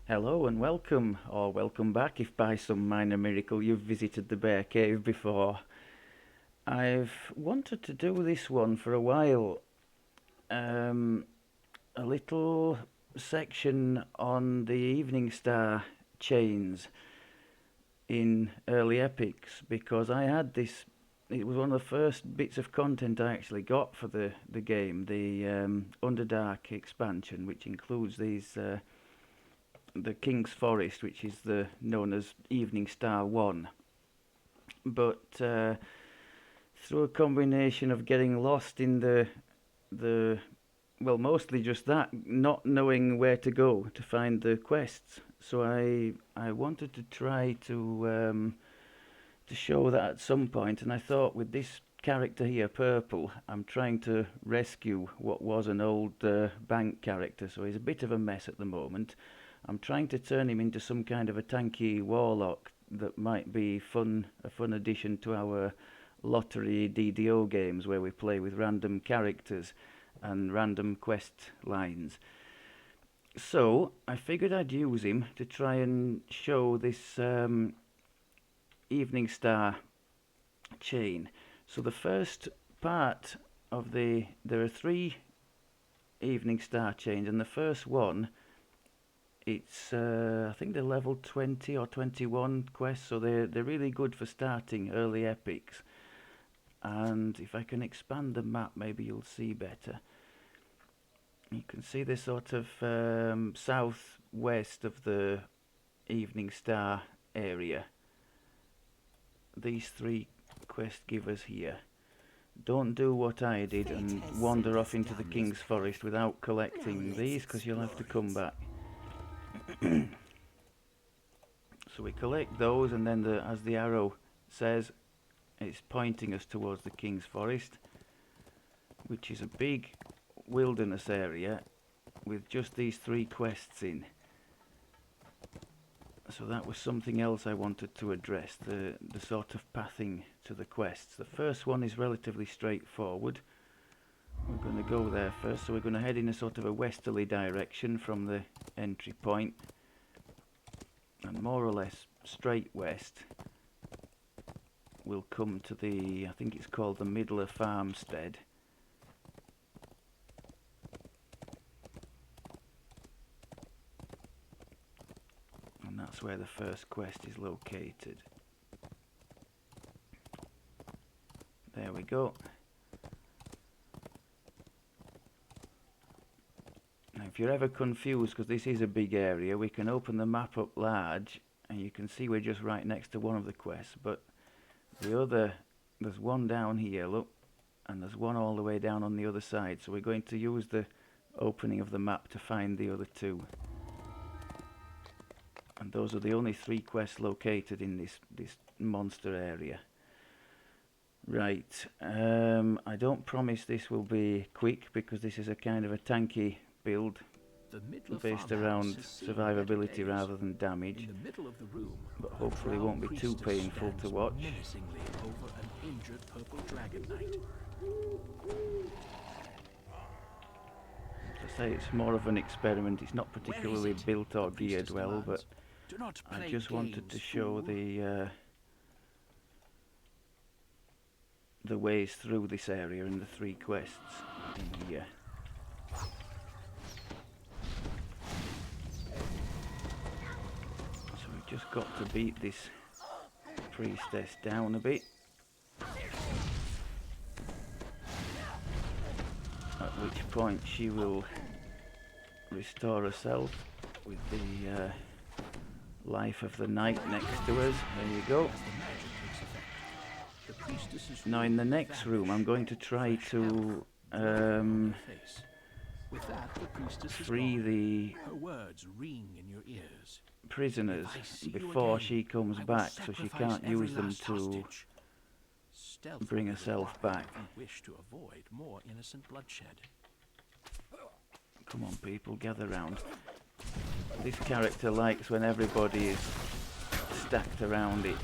Hello and welcome, or welcome back if by some minor miracle you've visited the Bear Cave before. I've wanted to do this one for a while. Um, a little section on the Eveningstar chains in early epics because I had this. It was one of the first bits of content I actually got for the game, the Underdark expansion, which includes the King's Forest, which is the known as Eveningstar 1. But through a combination of getting lost in the well, mostly just that, not knowing where to go to find the quests. So I wanted to try to show that at some point, and I thought with this character here, Purple, I'm trying to rescue what was an old bank character, so he's a bit of a mess at the moment. I'm trying to turn him into some kind of a tanky warlock that might be a fun addition to our lottery DDO games where we play with random characters and random quest lines. So I figured I'd use him to try and show this Eveningstar chain. So the first part of there are three Eveningstar chains, and the first one, it's I think they're level 20 or 21 quests, so they're really good for starting early epics. And if I can expand the map, maybe you'll see better. You can see the sort of southwest of the Eveningstar area. These three quest givers here. Don't do what I did and wander off into the King's Forest without collecting these, because you'll have to come back. So we collect those, and then as the arrow says, it's pointing us towards the King's Forest, which is a big wilderness area with just these three quests in. So that was something else I wanted to address, the sort of pathing to the quests. The first one is relatively straightforward. We're going to go there first, so we're going to head in a sort of a westerly direction from the entry point, and more or less straight west we'll come to I think it's called the Midler Farmstead. And that's where the first quest is located. There we go. Now if you're ever confused, because this is a big area, we can open the map up large and you can see we're just right next to one of the quests, but there's one down here, look, and there's one all the way down on the other side, so we're going to use the opening of the map to find the other two. And those are the only three quests located in this monster area. Right, I don't promise this will be quick, because this is a kind of a tanky build based around survivability rather than damage, but hopefully won't be too painful to watch. Over an injured purple dragon knight. To say it's more of an experiment, it's not particularly built or geared well, but I just wanted to show the ways through this area and the three quests in here. So we've just got to beat this priestess down a bit, at which point she will restore herself with the life of the knight next to us. There you go. Now in the next room I'm going to try to free the prisoners before she comes back, so she can't use them to bring herself back. Come on people, gather round. This character likes when everybody is stacked around it.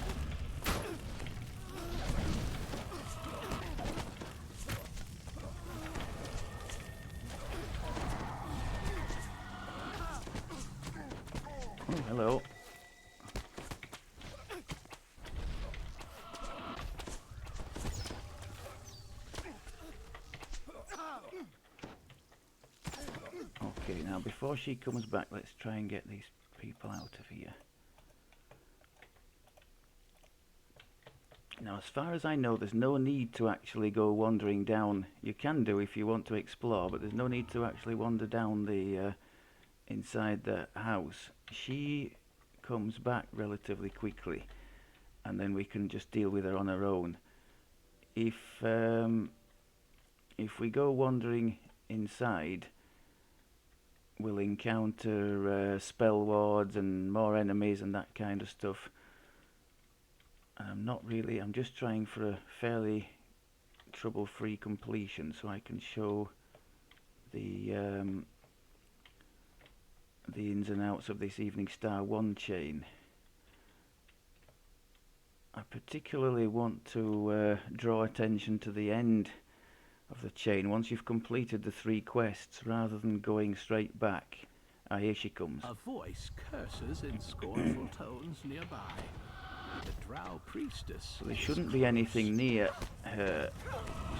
Oh, hello. Okay, now before she comes back, let's try and get these people out of here. Now, as far as I know, there's no need to actually go wandering down. You can do if you want to explore, but there's no need to actually wander down the inside the house. She comes back relatively quickly, and then we can just deal with her on her own. If we go wandering inside, we'll encounter spell wards and more enemies and that kind of stuff. I'm just trying for a fairly trouble-free completion, so I can show the ins and outs of this Eveningstar 1 chain. I particularly want to draw attention to the end of the chain once you've completed the 3 quests, rather than going straight back. Ah, here she comes. A voice curses in scornful tones nearby. The drow priestess. So there shouldn't be anything near her,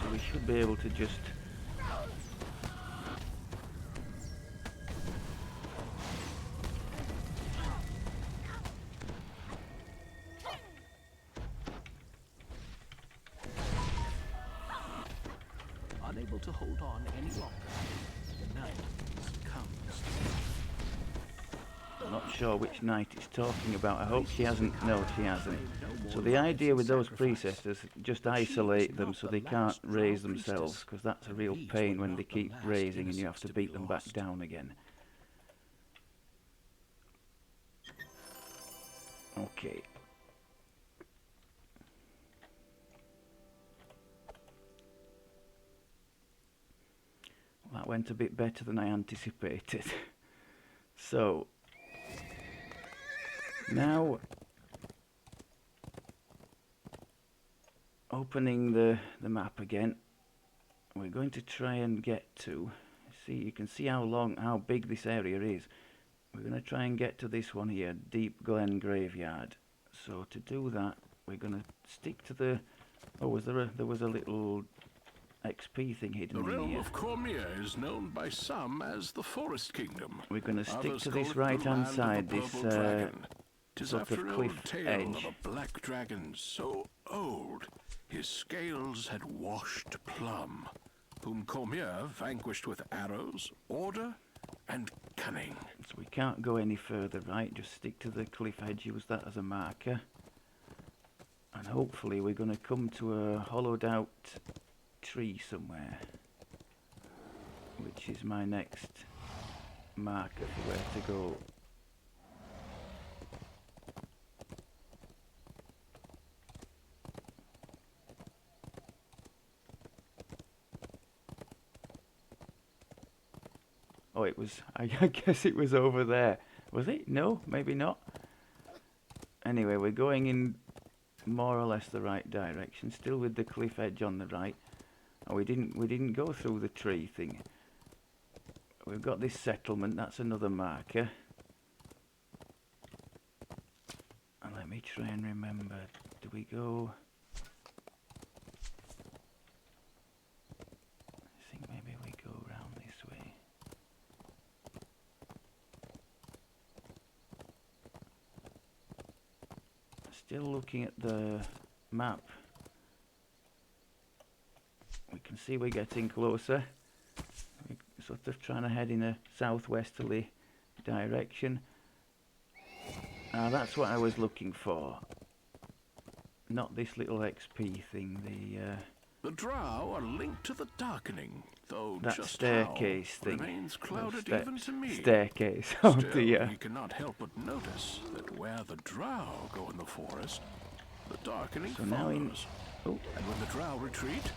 so we should be able to just... Unable to hold on any longer, the knight succumbs. I'm not sure which knight it's talking about. I hope she hasn't. No, she hasn't. So the idea with those priestesses, just isolate them so they can't raise themselves, because that's a real pain when they keep raising and you have to beat them back down again. Okay. That went a bit better than I anticipated. So, now, opening the map again, we're going to try and get to, see, you can see how big this area is. We're going to try and get to this one here, Deep Glen Graveyard. So to do that, we're going to stick to the, oh, there was a little XP thing hidden in here. The realm of Cormier is known by some as the Forest Kingdom. We're going to stick Others to call this it the right-hand land of side, the this purple dragon. 'Tis sort after of an cliff old tale edge. of a black dragon so old his scales had washed plumb, whom Cormier vanquished with arrows, order, and cunning. So we can't go any further, right? Just stick to the cliff edge, use that as a marker. And hopefully we're going to come to a hollowed out tree somewhere, which is my next marker for where to go. Oh, it was, I guess it was over there. Was it? No, maybe not. Anyway, we're going in more or less the right direction, still with the cliff edge on the right. Oh, we didn't go through the tree thing. We've got this settlement, that's another marker. And let me try and remember, do we go... I think maybe we go round this way. Still looking at the map. We can see we're getting closer. We're sort of trying to head in a southwesterly direction. That's what I was looking for. Not this little XP thing, The drow are linked to the darkening, though that just staircase how thing. remains Those clouded steps. even to me. Staircase, oh Still, dear. we cannot help but notice that where the drow go in the forest, the darkening So now follows. oh, And when the drow retreat,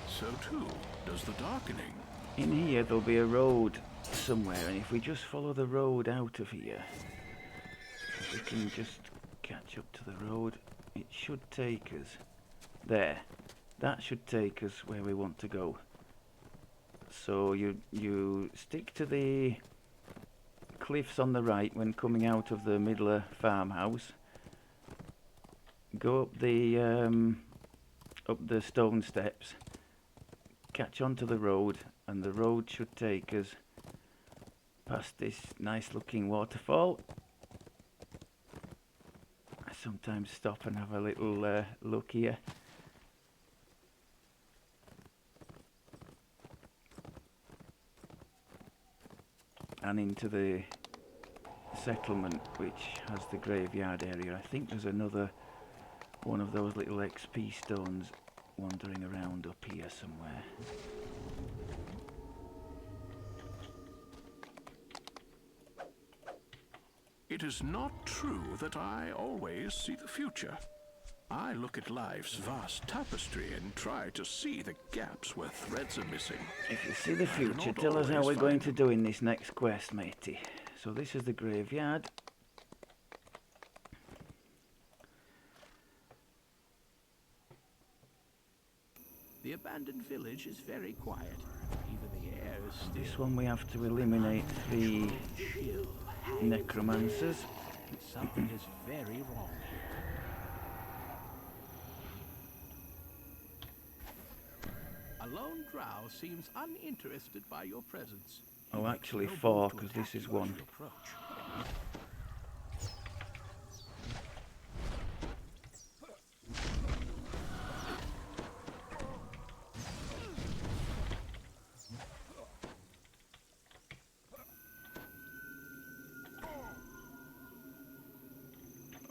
so too does the darkening. in here there'll be a road somewhere, and if we just follow the road out of here, we can just catch up to the road. It should take us there. That should take us where we want to go. So you stick to the cliffs on the right when coming out of the Midler farmhouse. Go up the stone steps, catch onto the road, and the road should take us past this nice looking waterfall. I sometimes stop and have a little look here. And into the settlement, which has the graveyard area. I think there's another one of those little XP stones wandering around up here somewhere. It is not true that I always see the future. I look at life's vast tapestry and try to see the gaps where threads are missing. If you see the future, tell us how we're going to do in this next quest, matey. So this is the graveyard. The abandoned village is very quiet. Even the air is still. This one we have to eliminate 3 Chill. necromancers. Something is very wrong here. A lone drow seems uninterested by your presence. Oh, actually 4, because this is 1.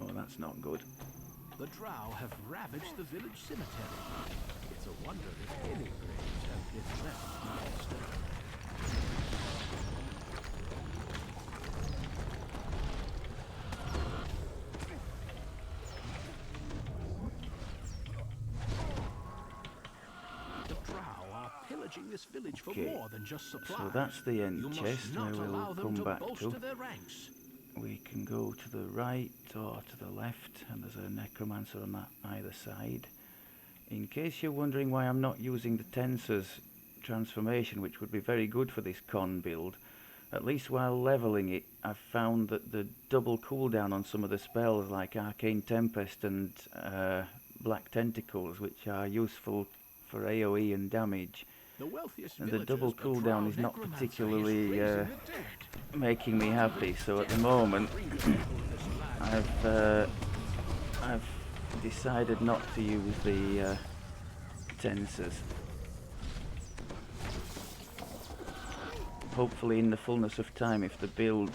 Oh, that's not good. The drow have ravaged the village cemetery. It's a wonder if any graves have been left undisturbed. The drow are pillaging this village for more than just supplies. So that's the end You chest must not where allow we'll them come back bolster to. their ranks. We can go to the right or to the left, and there's a necromancer on that either side. In case you're wondering why I'm not using the Tensor's transformation, which would be very good for this con build, at least while leveling it, I've found that the double cooldown on some of the spells like Arcane Tempest and Black Tentacles, which are useful for AoE and damage, and the double cooldown is not particularly making me happy. So at the moment I've decided not to use the tensors. Hopefully in the fullness of time, if the build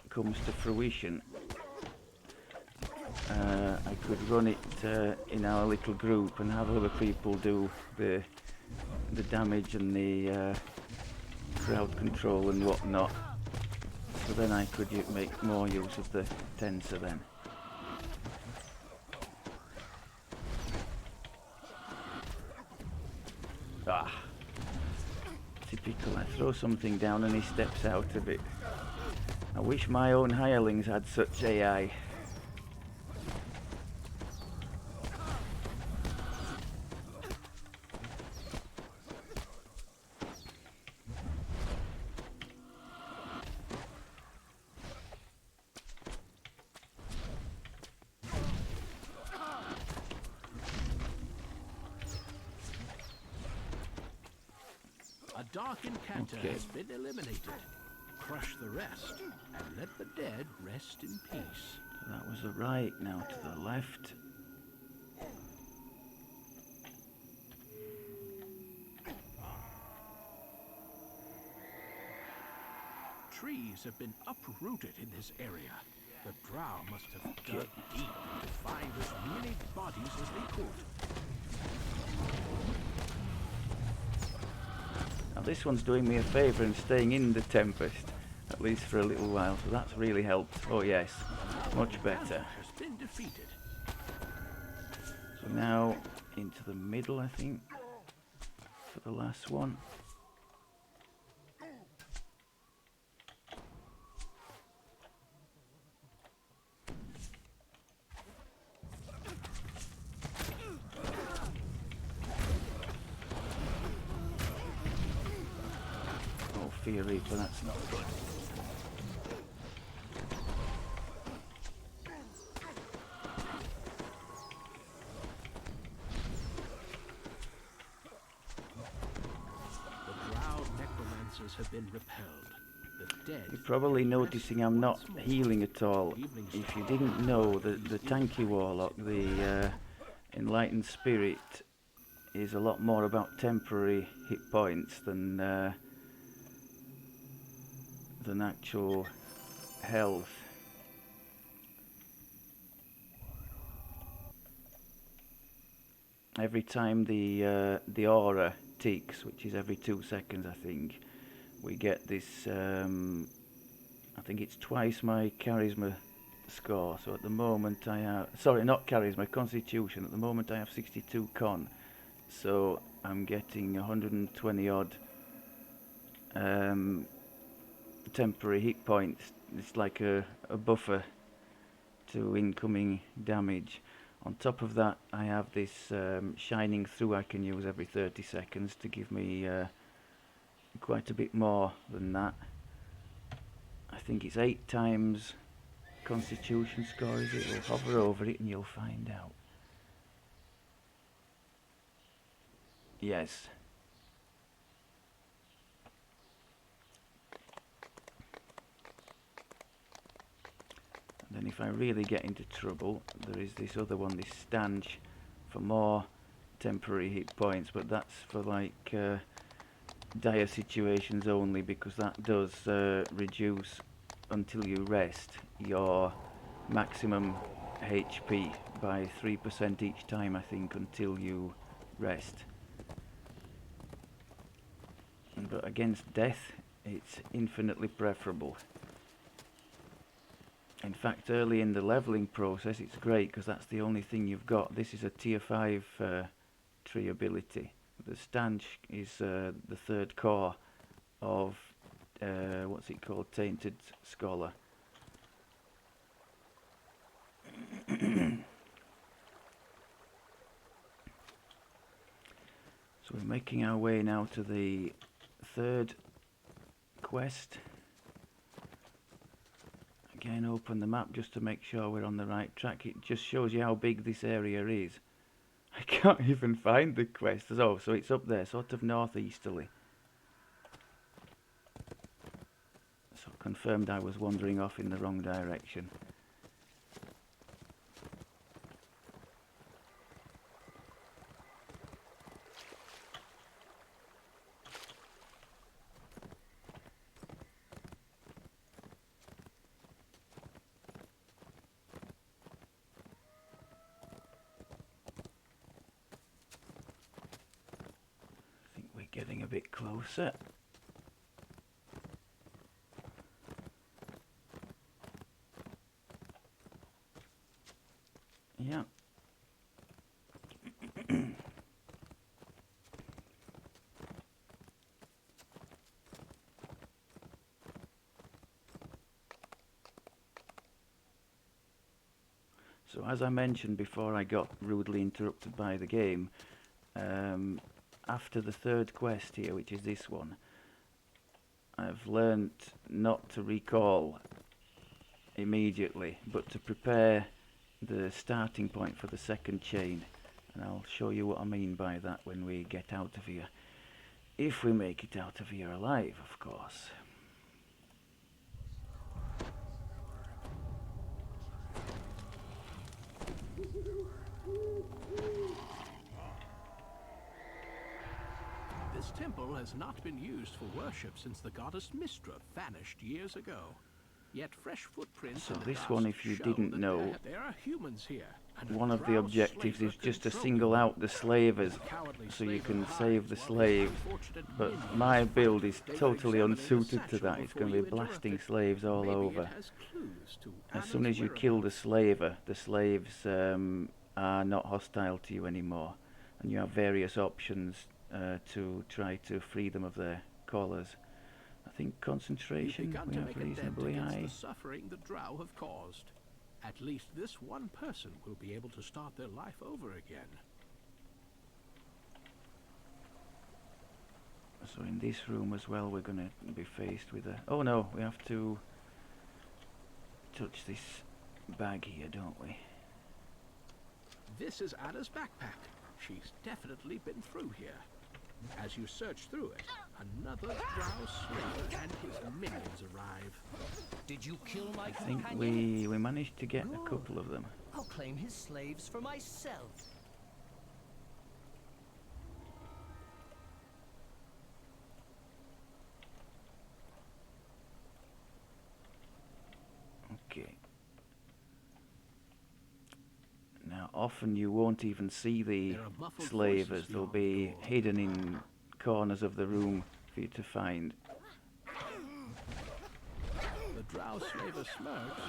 comes to fruition, I could run it in our little group and have other people do the damage and the crowd control and whatnot. So then I could make more use of the tensor then. Ah, typical. I throw something down and he steps out of it. I wish my own hirelings had such AI. A dark incanter has been eliminated. Crush the rest, and let the dead rest in peace. That was the right, now to the left. Trees have been uprooted in this area. The drow must have dug deep to find as many bodies as they could. Now this one's doing me a favour and staying in the Tempest, at least for a little while, so that's really helped. Oh yes, much better. Has been defeated. So now into the middle, I think, for the last one. Oh, Fear Reaper, that's not good. foes have been repelled. The dead. You're probably noticing I'm not healing at all. If you didn't know, the tanky warlock, the enlightened spirit, is a lot more about temporary hit points than actual health. Every time the aura ticks, which is every 2 seconds, I think, we get this. I think it's twice my charisma score. So at the moment I have, sorry, not charisma, constitution. At the moment I have 62 con. So I'm getting 120 odd temporary hit points. It's like a buffer to incoming damage. On top of that, I have this shining through I can use every 30 seconds to give me quite a bit more than that. I think it's 8 times constitution score, is it? We'll hover over it and you'll find out. Yes. And then if I really get into trouble, there is this other one, this stanch, for more temporary hit points, but that's for like dire situations only, because that does reduce until you rest your maximum HP by 3% each time, I think, until you rest. But against death, it's infinitely preferable. In fact, early in the leveling process, it's great because that's the only thing you've got. This is a tier 5 tree ability. The stanch is the 3rd core of what's it called? Tainted Scholar. So we're making our way now to the 3rd quest. Again, open the map just to make sure we're on the right track. It just shows you how big this area is. I can't even find the quest. Oh, so it's up there, sort of northeasterly. So confirmed I was wandering off in the wrong direction. Getting a bit closer. Yeah. So as I mentioned before I got rudely interrupted by the game, after the 3rd quest here, which is this one, I've learnt not to recall immediately, but to prepare the starting point for the 2nd chain. And I'll show you what I mean by that when we get out of here. If we make it out of here alive, of course. This temple has not been used for worship since the goddess Mistra vanished years ago. Yet fresh footprints. So in the this dust one, if you show didn't that know, there are humans here, and one a of the drow objectives slaver is just to controlling single them. out the slavers Cowardly so you slaver can hides save the while his slave. unfortunate But minions my fight. build is Take totally examining the unsuited to satchel that. It's going to before be you interrupt blasting it. slaves all Maybe over. it has clues to As soon Anna's as you kill the slaver, the slaves are not hostile to you anymore. And you have various options to try to free them of their collars. I think concentration we have reasonably high. The suffering the drow have caused. At least this one person will be able to start their life over again. So in this room as well, we're going to be faced with a... Oh no, we have to touch this bag here, don't we? This is Anna's backpack. She's definitely been through here. As you search through it, another drow slaver and his minions arrive. Did you kill my I think companion? we managed to get a Good. couple of them. I'll claim his slaves for myself. Okay. Now, often you won't even see the There are muffled slavers. voices They'll beyond be the door. hidden in corners of the room for you to find. The drow slaver smirks.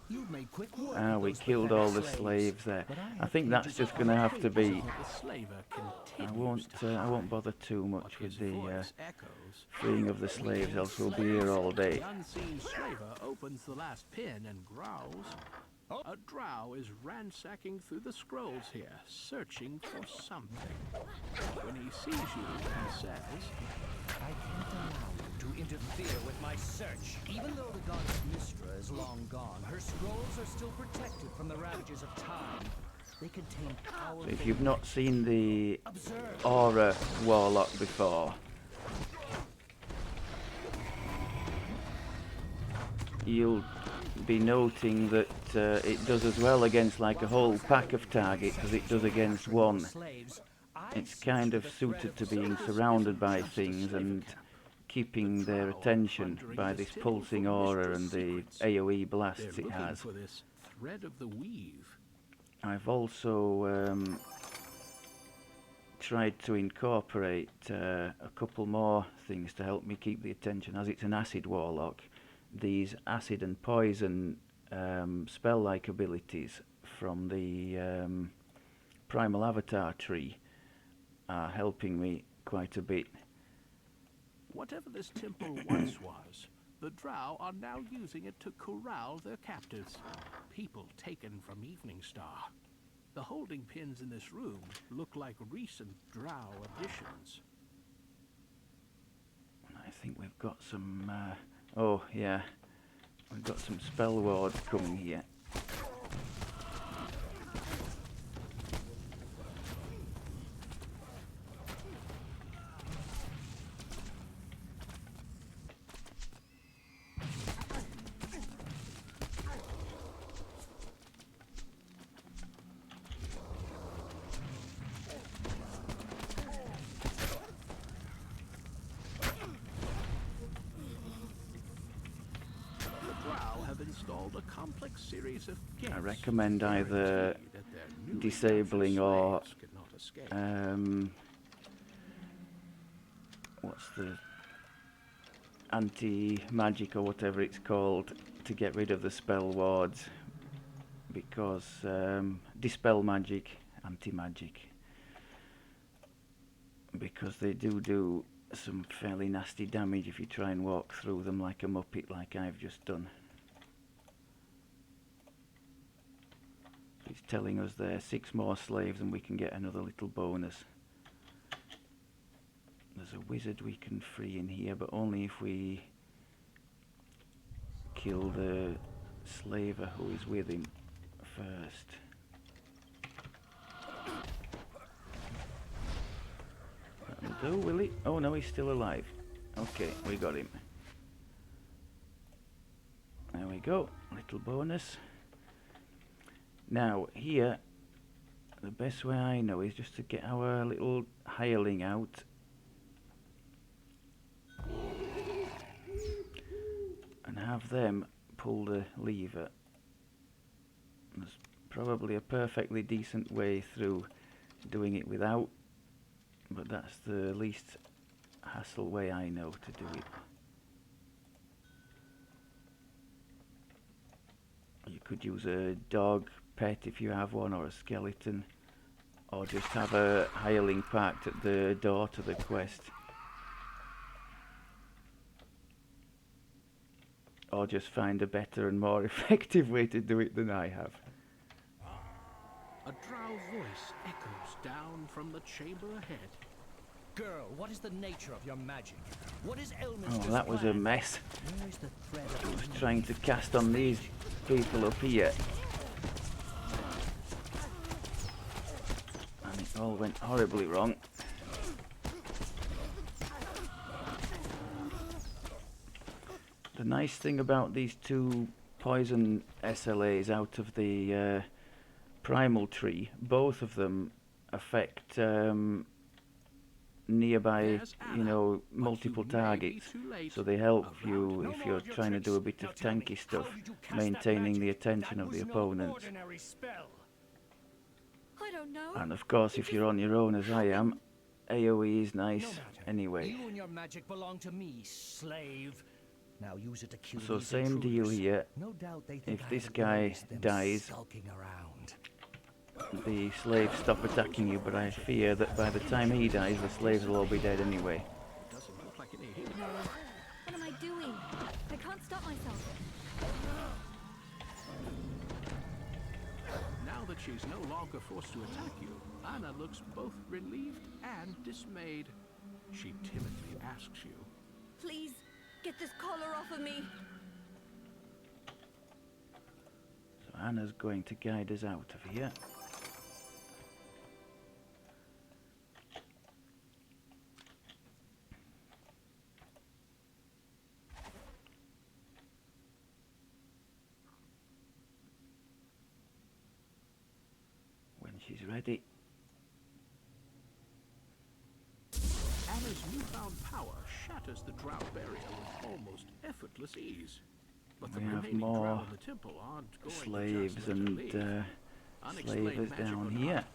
You've made quick work. Ah, of we those killed pathetic all the slaves there. But I have think that's pages just of going to have to pages be. of The slaver I continues to I hide, won't bother too but much his with the voice echoes. freeing of the slaves, else we'll be here all day. The unseen slaver opens the last pin and growls. A drow is ransacking through the scrolls here, searching for something. When he sees you, he says, I can't allow you to interfere with my search. Even though the goddess Mystra is long gone, her scrolls are still protected from the ravages of time. They contain powerful... So if you've not seen the Observe. Aura Warlock before, you'll be noting that it does as well against like a whole pack of targets as it does against one. Slaves, I It's see kind through of the thread suited to of being service. surrounded by things and keeping their attention by this pulsing aura and the AoE they're blasts it looking has. for this thread of the weave. I've also tried to incorporate a couple more things to help me keep the attention, as it's an acid warlock. These acid and poison spell-like abilities from the primal avatar tree are helping me quite a bit. Whatever this temple once was, the drow are now using it to corral their captives, people taken from Eveningstar. The holding pins in this room look like recent drow additions. I think we've got some... oh, yeah. We've got some spell wards coming here. Installed a complex series of gates. I recommend either guaranteed that their newly disabling captured or slaves could not escape. what's the anti-magic or whatever it's called to get rid of the spell wards, because dispel magic, anti-magic, because they do some fairly nasty damage if you try and walk through them like a muppet like I've just done. It's telling us there 6 more slaves and we can get another little bonus. There's a wizard we can free in here, but only if we kill the slaver who is with him first. That'll do, will it? Oh no, he's still alive. Okay, we got him. There we go, little bonus. Now, here, the best way I know is just to get our little hireling out. And have them pull the lever. There's probably a perfectly decent way through doing it without, but that's the least hassle way I know to do it. You could use a dog pet if you have one, or a skeleton, or just have a hireling parked at the door to the quest, or just find a better and more effective way to do it than I have. A drow voice echoes down from the chamber ahead. Girl, what is the nature of your magic? What is Oh, Elminster's that was a plan? mess. Where is the thread of I was the trying to cast on these people up here, and it all went horribly wrong. The nice thing about these two poison SLAs out of the primal tree, both of them affect nearby, There's you Anna, know, but multiple you may be targets. too late. So they help Around you no if more you're of your trying to do a tricks. bit of Now tell me, tanky how stuff, did you cast that maintaining the magic? attention That of the was no opponents. ordinary spell. I don't know. And of course, It if you're just on your own as I am, happened. AoE is No nice matter. anyway. You and your magic belong to me, slave. Now use it to kill So these same deal intruders. here. No doubt they think If I this haven't guy noticed them dies, skulking around. the slaves stop attacking you, but I fear that by the time he dies, the slaves will all be dead anyway. Doesn't look like any hit. No. What am I doing? I can't stop myself. Now that she's no longer forced to attack you, Anna looks both relieved and dismayed. She timidly asks you, Please, get this collar off of me. So Anna's going to guide us out of here. When she's ready. Anna's newfound power shatters the drow barrier with almost effortless ease. But the We have remaining more drow in the temple aren't going slaves to just let her and leave. Unexplained slavers magic down or here. not,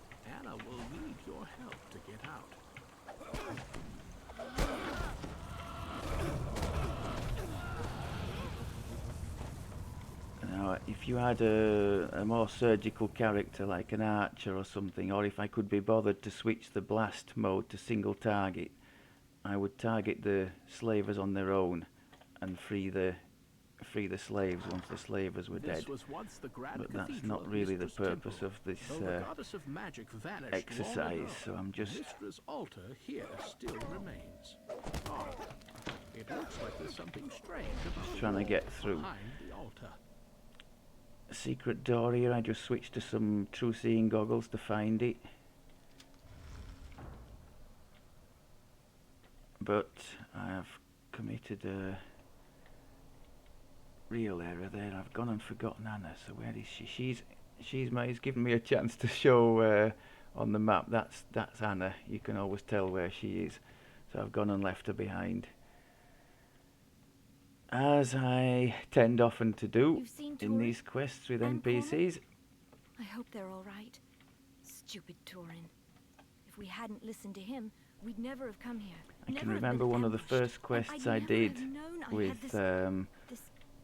Anna will need your help to get out. Now, if you had a more surgical character like an archer or something, or if I could be bothered to switch the blast mode to single target, I would target the slavers on their own and free the slaves once the slavers were dead. This was once the grand But that's cathedral not really the Mistress purpose Temple. of this Though the goddess of magic vanished long exercise, ago, so I'm just Mistress' altar here still remains. Oh, it looks like there's something strange about trying the to get wall through. behind the altar. A secret door here. I just switched to some true seeing goggles to find it. But I have committed a real error there. I've gone and forgotten Anna. So where is she? He's given me a chance to show on the map. That's Anna. You can always tell where she is. So I've gone and left her behind, as I tend often to do You've seen in Turin these quests with and NPCs. I hope they're all right. Stupid Turin. If we hadn't listened to him, we'd never have come here. I can Never have remember been one of the ambushed, first and quests I'd I never did have known I had with this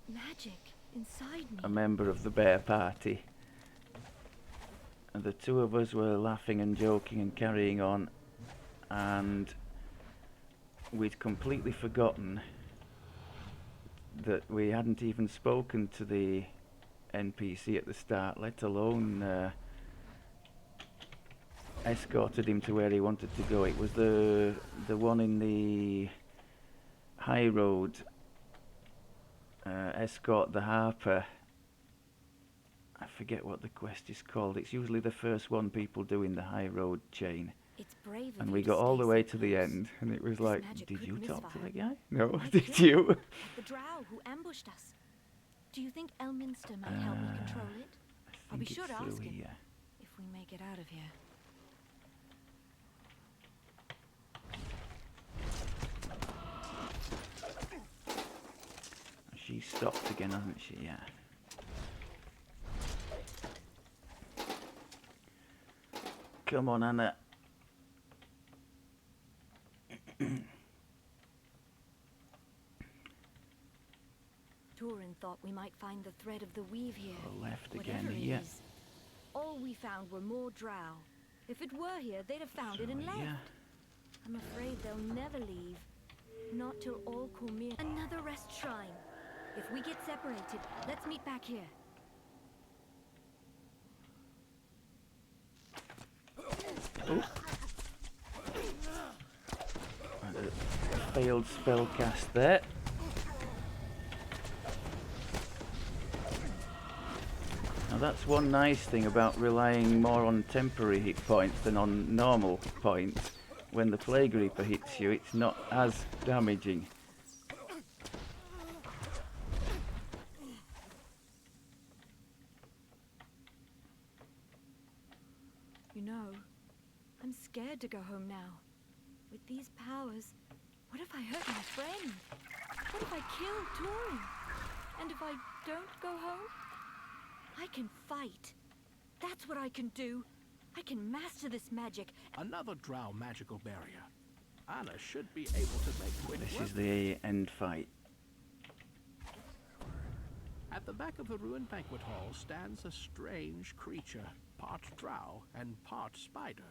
magic inside me. a member of the bear party. And the two of us were laughing and joking and carrying on, and we'd completely forgotten that we hadn't even spoken to the NPC at the start, let alone escorted him to where he wanted to go. It was the one in the high road. Escort the Harper. I forget what the quest is called. It's usually the first one people do in the high road chain. It's brave of And you we to got all stay the way so to the close. end, and it was This like, magic did could you talk to the misfire. guy? No, I did killed you? him, like the drow who ambushed us. Do you think Elminster might help me control it? I I'll be think sure it's to through ask him. here. If we make it out of here. She stopped again, hasn't she? Yeah. Come on, Anna. Turin thought we might find the thread of the weave here. Go left Whatever again it here. is. All we found were more drow. If it were here, they'd have found it and left. Yeah. I'm afraid they'll never leave. Not till all Cormyr. Another rest shrine. If we get separated, let's meet back here. Oh. And a failed spell cast there. Now that's one nice thing about relying more on temporary hit points than on normal points. When the Plague Reaper hits you, it's not as damaging. I'm scared to go home now. With these powers, what if I hurt my friend? What if I kill Tori? And if I don't go home? I can fight. That's what I can do. I can master this magic. Another drow magical barrier. Anna should be able to make quick This work. is the end fight. At the back of the ruined banquet hall stands a strange creature, part drow and part spider.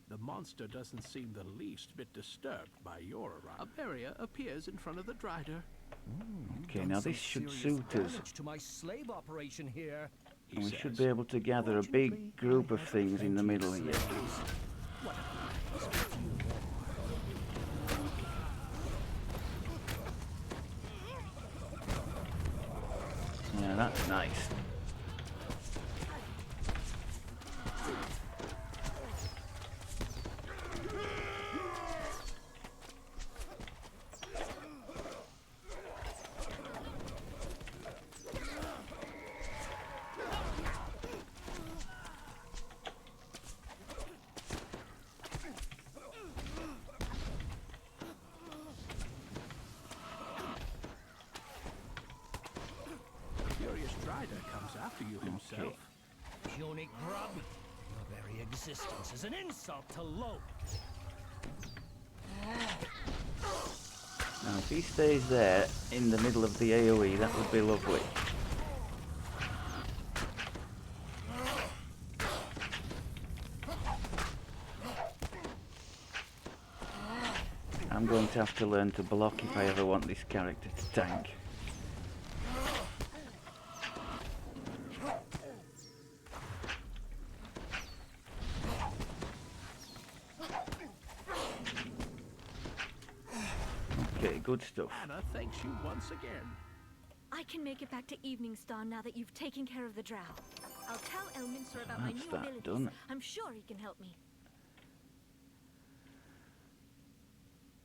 The monster doesn't seem the least bit disturbed by your arrival. A barrier appears in front of the Drider. Okay, now this should suit us. To my slave operation here. And we should be able to gather a big group of things in the middle here. Yeah, that's nice. Furious Drider comes after you himself. Puny grub. Your very existence is an insult to Lope. Now, if he stays there in the middle of the AoE, that would be lovely. I'm going to have to learn to block if I ever want this character to tank. Okay, good stuff. Anna thanks you once again. I can make it back to Eveningstar now that you've taken care of the drow. I'll tell Elminster about my That's new that abilities. done. I'm sure he can help me.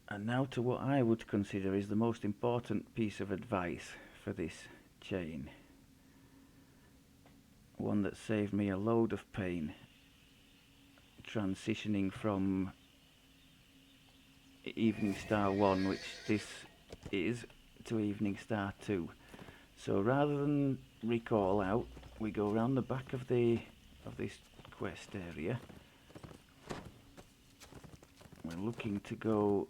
And now to what I would consider is the most important piece of advice for this chain. One that saved me a load of pain transitioning from Eveningstar 1, which this is, to Eveningstar 2. So rather than recall out, we go around the back of this quest area. We're looking to go.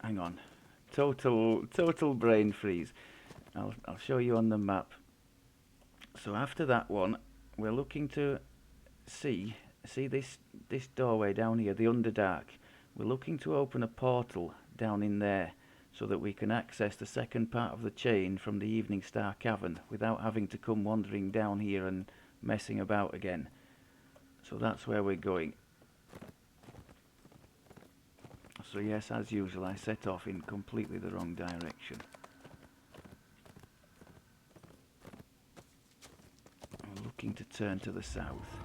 Hang on, total brain freeze. I'll show you on the map. So after that one, we're looking to see this doorway down here, the underdark. We're looking to open a portal down in there so that we can access the second part of the chain from the Eveningstar Cavern without having to come wandering down here and messing about again. So that's where we're going. So yes, as usual, I set off in completely the wrong direction. I'm looking to turn to the south.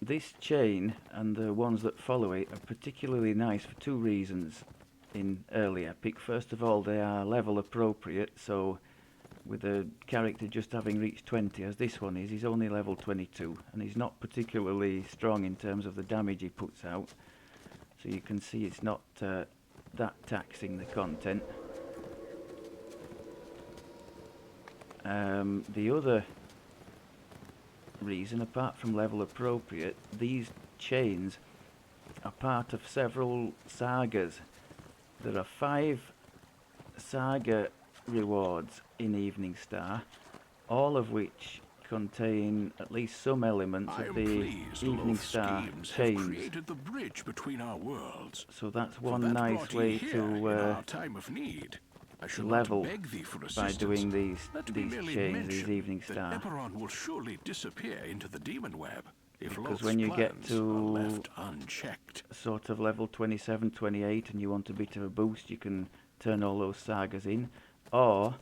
This chain and the ones that follow it are particularly nice for two reasons in early epic. First of all, they are level appropriate, so with a character just having reached 20 as this one is, he's only level 22 and he's not particularly strong in terms of the damage he puts out, so you can see it's not that taxing the content. The other reason, apart from level appropriate, these chains are part of several sagas. There are 5 saga rewards in Eveningstar, all of which contain at least some elements I of am the pleased Eveningstar schemes have chains. created the bridge between our worlds. So that's For one that nice brought way thee here in to our time of need. I shall level not beg thee for by assistance. doing Let me these merely chains, these mention Eveningstar. that Eberron will surely disappear into the demon web if Because Loth's when you get plans to are left unchecked. sort of level 27, 28 and you want a bit of a boost, you can turn all those sagas in, or,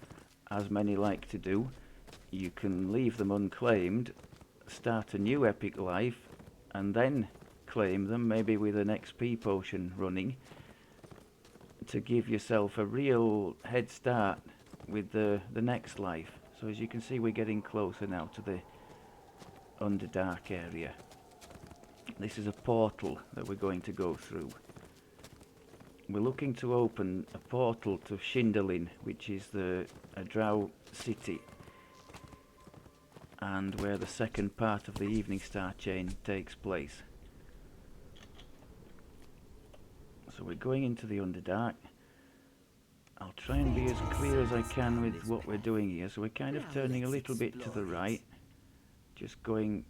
as many like to do, you can leave them unclaimed, start a new epic life, and then claim them, maybe with an XP potion running, to give yourself a real head start with the next life. So as you can see, we're getting closer now to the underdark area. This is a portal that we're going to go through. We're looking to open a portal to Schinderlynn, which is a drow city, and where the second part of the Eveningstar chain takes place. So we're going into the underdark. I'll try and be as clear as I can with what we're doing here. So we're kind of turning a little bit to the right, just going...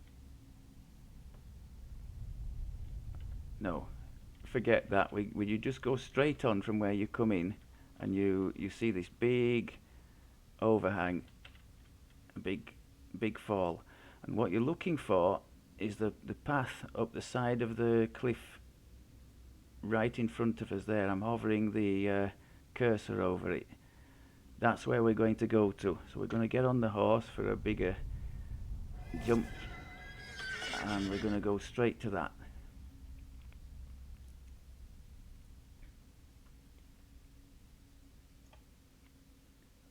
No, forget that. You just go straight on from where you come in, and you see this big overhang, a big fall, and what you're looking for is the path up the side of the cliff right in front of us there. I'm hovering the cursor over it. That's where we're going to go to. So we're going to get on the horse for a bigger jump, and we're going to go straight to that.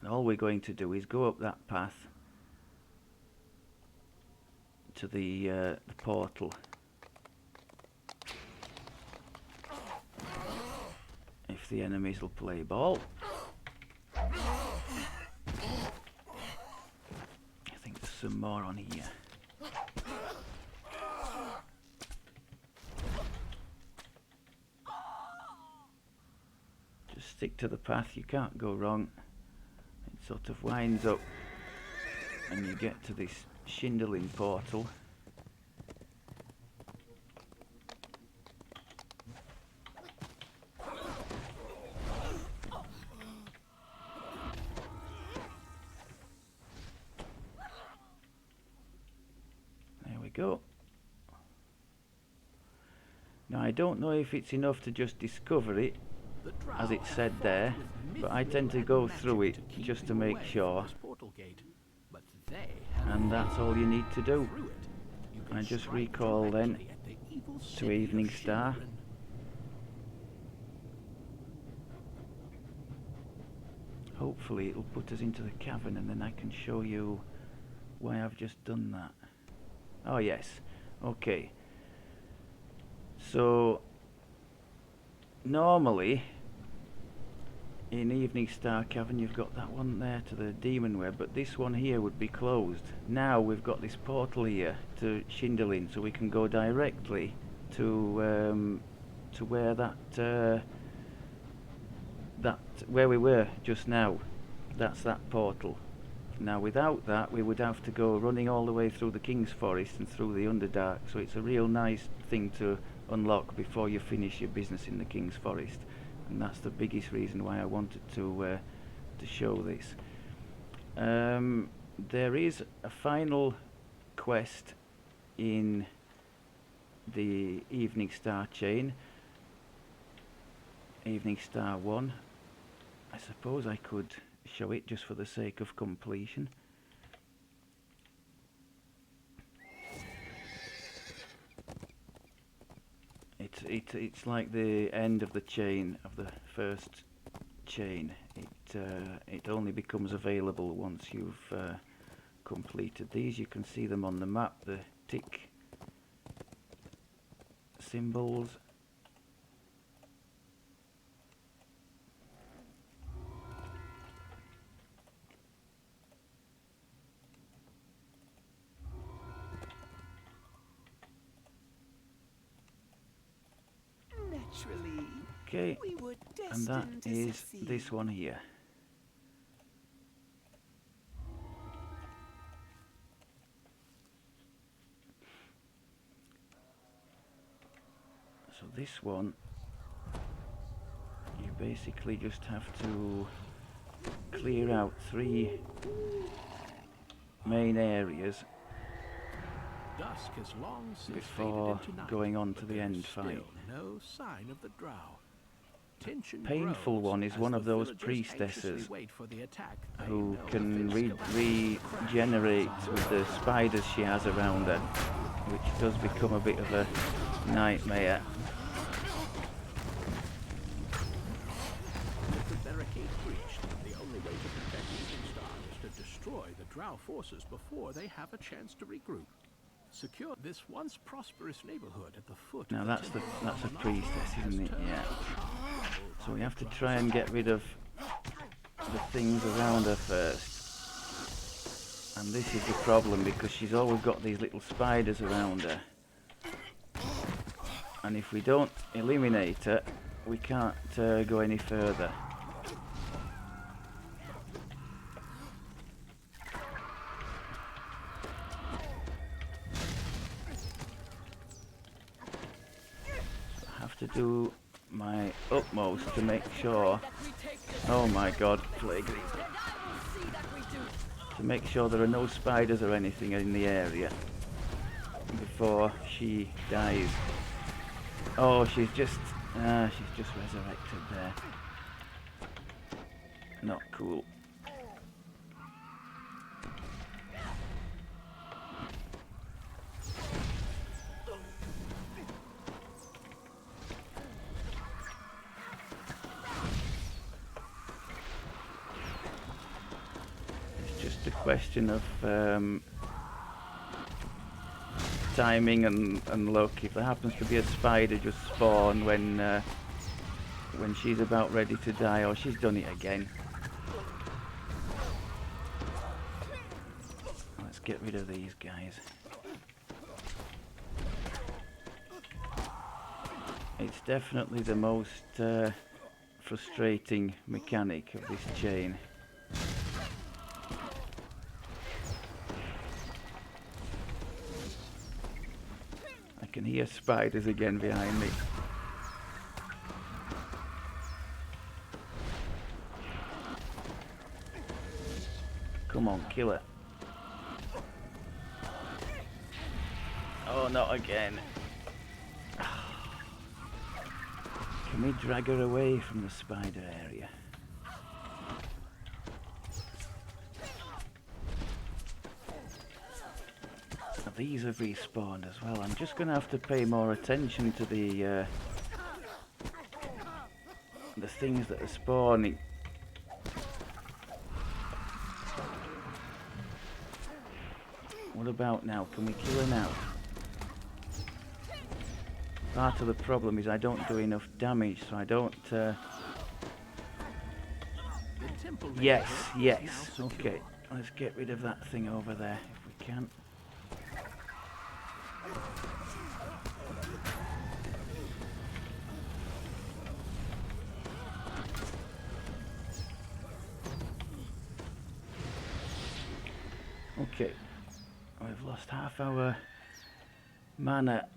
And all we're going to do is go up that path to the portal. If the enemies will play ball. I think there's some more on here. Just stick to the path, you can't go wrong. It sort of winds up and you get to this Schinderlynn portal. There we go. Now I don't know if it's enough to just discover it, as it said there, but I tend to go through it just to make sure. And that's all you need to do. I just recall then to Eveningstar. Hopefully it'll put us into the cavern, and then I can show you why I've just done that. Oh yes, okay. So normally in Eveningstar Cavern you've got that one there to the demon web, but this one here would be closed. Now we've got this portal here to Schinderlynn, so we can go directly to where where we were just now. That's that portal. Now without that we would have to go running all the way through the King's Forest and through the Underdark, so it's a real nice thing to unlock before you finish your business in the King's Forest. And that's the biggest reason why I wanted to show this. There is a final quest in the Eveningstar chain, Eveningstar 1. I suppose I could show it just for the sake of completion. It's like the end of the chain, of the first chain. It only becomes available once you've completed these. You can see them on the map, the tick symbols. Okay, and that is this one here. So this one, you basically just have to clear out 3 main areas Dusk has long since before faded into night, going on to but the there is end fight. still no sign of the drow. Tension Painful grows one is as one the of those villagers priestesses anxiously wait for the attack they who know can has been regenerate with the spiders she has around her, which does become a bit of a nightmare. Drow forces before they have a chance to regroup. Secure this once prosperous neighborhood at the foot Now of that's the that's a temple priestess, isn't it? turned Yeah. troubled So we by have to Drow try and get rid of the things around her first. And this is the problem, because she's always got these little spiders around her. And if we don't eliminate her, we can't go any further. I have to do my utmost to make sure. Oh my god, plague these. To make sure there are no spiders or anything in the area before she dies. Oh, she's just resurrected there. Not cool. It's just a question of timing and luck. If there happens to be a spider just spawn when she's about ready to die, or she's done it again. Let's get rid of these guys. It's definitely the most frustrating mechanic of this chain. I can hear spiders again behind me. Come on, kill her. Oh, not again. Can we drag her away from the spider area? These have respawned as well. I'm just going to have to pay more attention to the things that are spawning. What about now? Can we kill her now? Part of the problem is I don't do enough damage, so I don't... Yes, yes. Okay, let's get rid of that thing over there if we can. Okay, we've lost half our mana.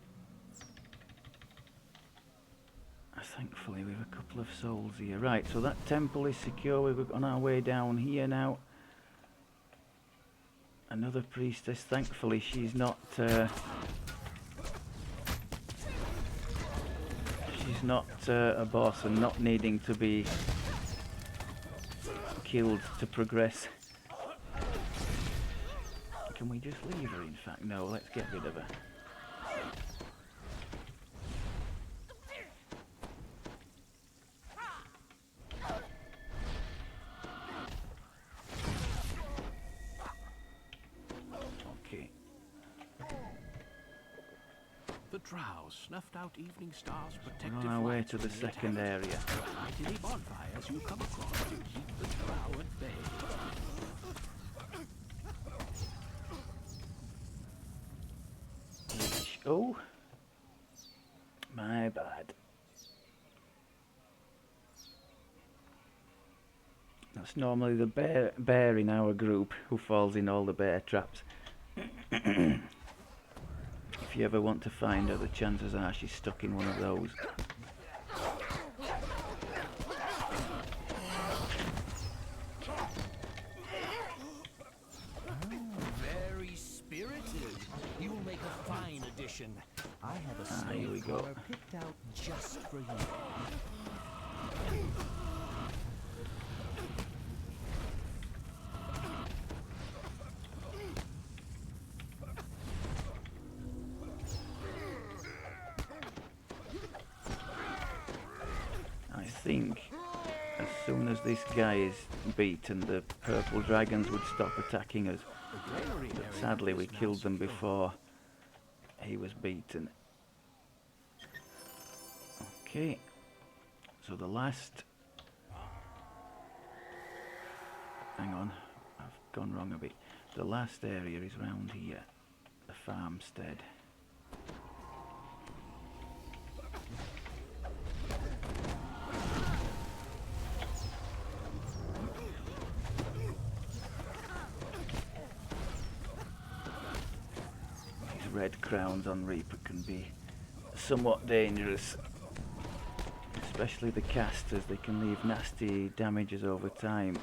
Thankfully we have a couple of souls here. Right, so that temple is secure. We're on our way down here now. Another priestess. Thankfully she's not a boss and not needing to be killed to progress. Can we just leave her, in fact? No, let's get rid of her. Okay. The Drow snuffed out Eveningstar's protective We're on our way lights to the when they second attacked. area. Light any bonfires you come across to keep the Drow at bay. Oh, my bad. That's normally the bear in our group who falls in all the bear traps. If you ever want to find her, the chances are she's stuck in one of those. Very spirited. You will make a fine addition. I have a here we slave go. collar picked out just for you. I think as soon as this guy is beaten, the purple dragons would stop attacking us. The granary But area sadly, we is now killed them secure. before he was beaten. Okay, so the last... Hang on, I've gone wrong a bit. The last area is round here, the farmstead. These red crowns on Reaper can be somewhat dangerous. Especially the casters, they can leave nasty damages over time.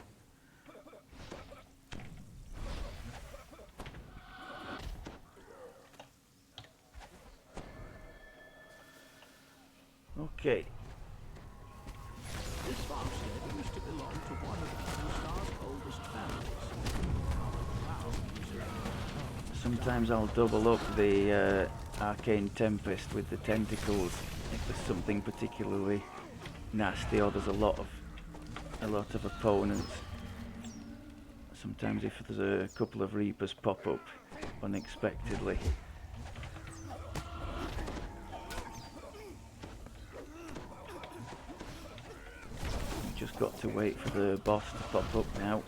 Okay, This farmstead used to belong to one of Eveningstar's oldest families. Now the Drow use it. sometimes I'll double up the Arcane Tempest with the tentacles if there's something particularly nasty or there's a lot of opponents. Sometimes if there's a couple of Reapers pop up unexpectedly. Just got to wait for the boss to pop up now.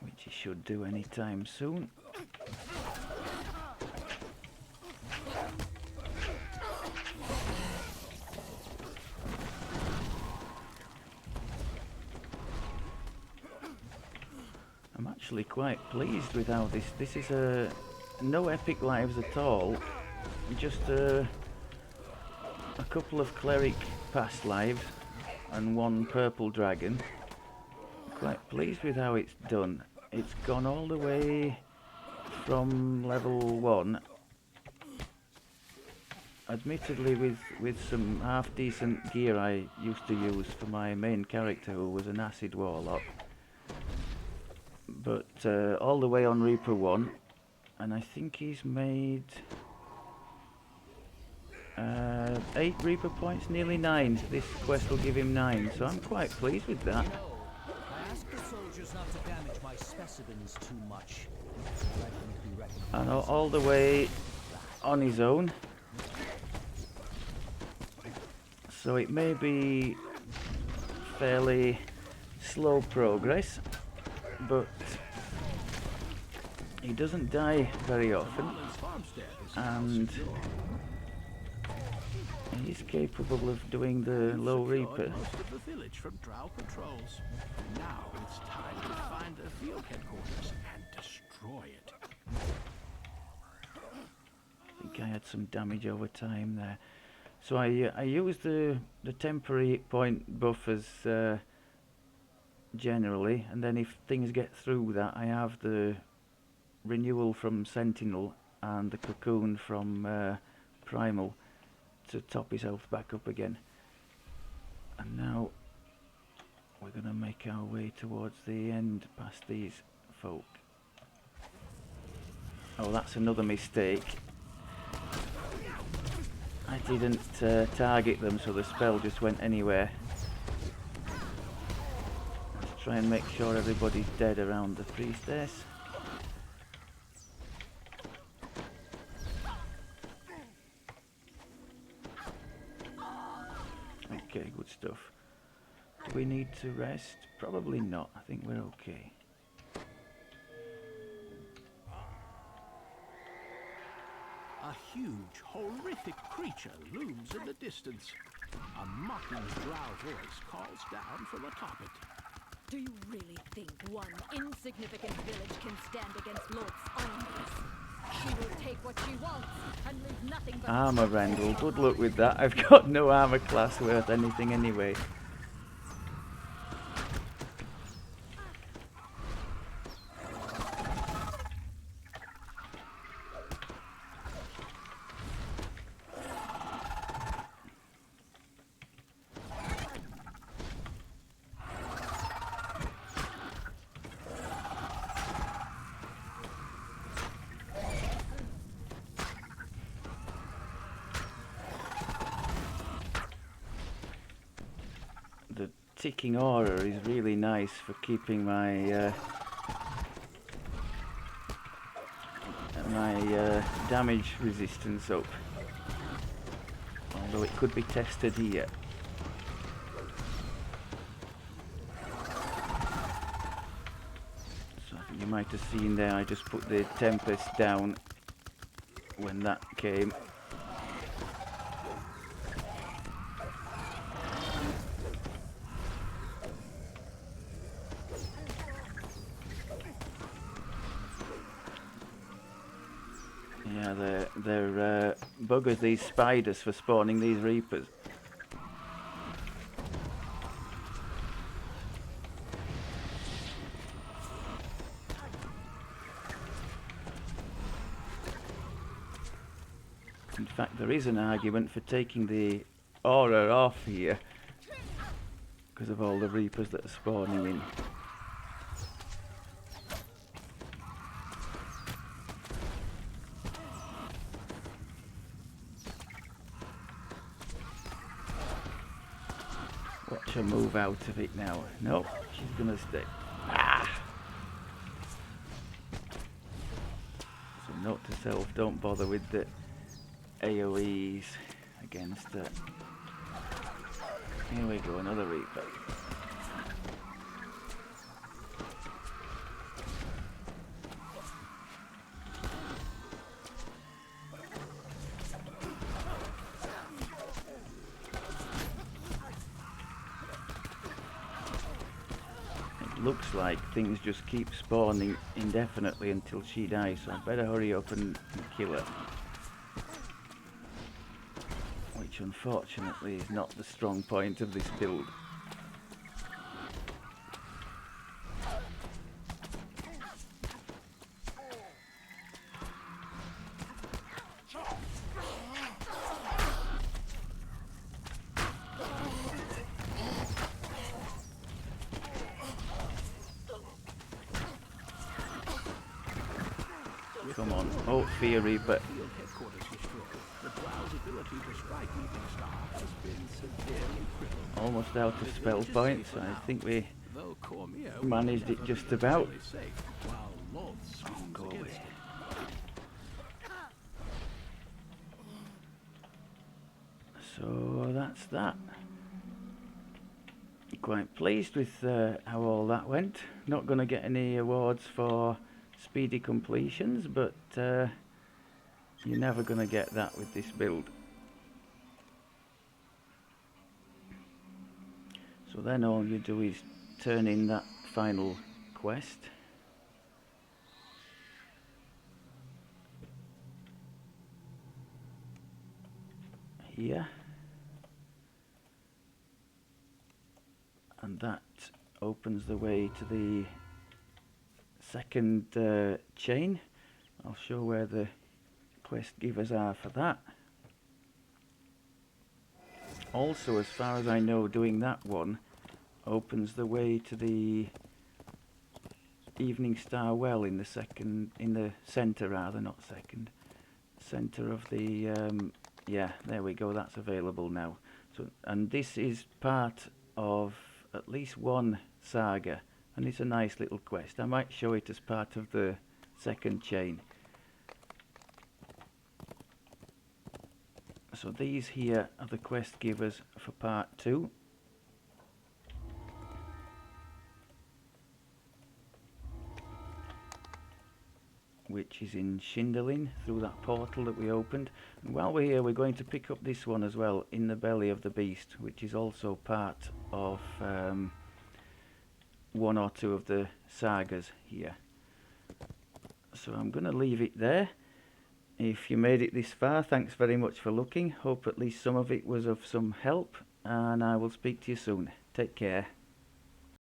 Which he should do any time soon. I'm actually quite pleased with how this is no epic lives at all, just a couple of cleric past lives and one purple dragon. Quite pleased with how it's done. It's gone all the way from level 1, admittedly with some half decent gear I used to use for my main character, who was an acid warlock. But all the way on Reaper 1, and I think he's made 8 Reaper points, nearly 9. This quest will give him 9, so I'm quite pleased with that. You know, I ask the soldiers not to damage my specimens too much. Let them be recognized. And all the way on his own. So it may be fairly slow progress, but he doesn't die very often, Marlin's farmstead is now and secure. he's capable of doing the low Secured Reaper. most of the village from Drow patrols. Now it's time to find a field headquarters and destroy it. I think I had some damage over time there. So I used the temporary hit point buffers generally, and then if things get through that, I have the renewal from Sentinel and the cocoon from Primal to top his health back up again. And now we're going to make our way towards the end past these folk. Oh, that's another mistake. I didn't target them, so the spell just went anywhere. Let's try and make sure everybody's dead around the priestess. Okay, good stuff. Do we need to rest? Probably not. I think we're okay. A huge, horrific creature looms in the distance. A mocking drow voice calls down from atop it. Do you really think one insignificant village can stand against Lord Stormhorns? She will take what she wants and leave nothing but Armor Randall, good luck with that. I've got no armor class worth anything anyway. ticking aura is really nice for keeping my damage resistance up. Although it could be tested here. So I think you might have seen there, I just put the Tempest down when that came. Yeah, they're buggers, these spiders, for spawning these Reapers. In fact, there is an argument for taking the aura off here because of all the Reapers that are spawning in. Watch her move out of it now. Nope, she's gonna stay. Ah! So note to self, don't bother with the AoEs against it. Here we go, another Reaper. It looks like things just keep spawning indefinitely until she dies, so I'd better hurry up and kill her. Which unfortunately is not the strong point of this build. Come on. Oh, Fear Reaper. Field headquarters destroyed. The Drow's ability to strike Eveningstar has been severely crippled. Almost out of spell points. I think we Though Cormier managed will it never just be about. entirely safe, while Loth swings Go against away. it. So that's that. Quite pleased with how all that went. Not going to get any awards for speedy completions, but you're never going to get that with this build. So then all you do is turn in that final quest. Here. And that opens the way to the second chain. I'll show where the quest givers are for that. Also, as far as I know, doing that one opens the way to the Eveningstar Well in the centre rather, not second. Centre of the yeah, there we go, that's available now. So, and this is part of at least one saga, and it's a nice little quest. I might show it as part of the second chain. So these here are the quest givers for part 2. Which is in Schinderlynn, through that portal that we opened. And while we're here, we're going to pick up this one as well, In the Belly of the Beast, which is also part of one or two of the sagas here. So I'm going to leave it there. If you made it this far, thanks very much for looking. Hope at least some of it was of some help, and I will speak to you soon. Take care.